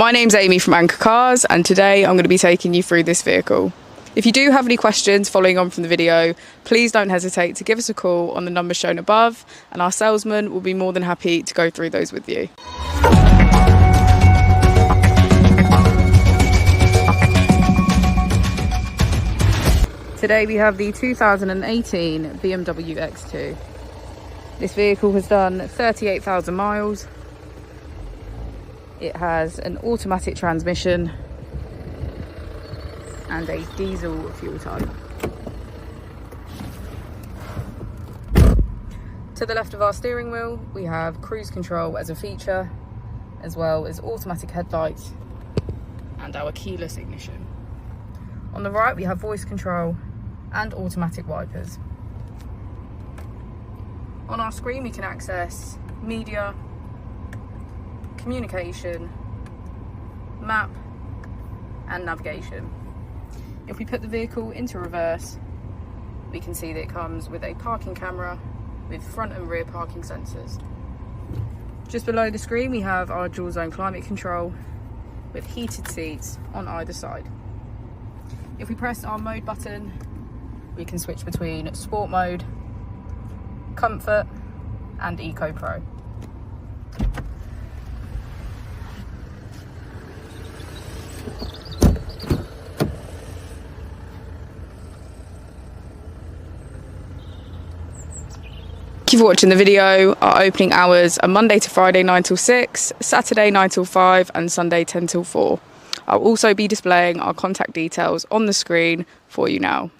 My name's Amy from Anchor Cars, and today I'm going to be taking you through this vehicle. If you do have any questions following on from the video, please don't hesitate to give us a call on the number shown above, and our salesman will be more than happy to go through those with you. Today we have the 2018 BMW X2. This vehicle has done 38,000 miles. It has an automatic transmission and a diesel fuel type. To the left of our steering wheel, we have cruise control as a feature, as well as automatic headlights and our keyless ignition. On the right, we have voice control and automatic wipers. On our screen, we can access media, communication, map, and navigation. If we put the vehicle into reverse, we can see that it comes with a parking camera with front and rear parking sensors. Just below the screen, we have our dual zone climate control with heated seats on either side. If we press our mode button, we can switch between sport mode, comfort, and Eco Pro. Thank you for watching the video. Our opening hours are Monday to Friday 9 till 6, Saturday 9 till 5, and Sunday 10 till 4. I'll also be displaying our contact details on the screen for you now.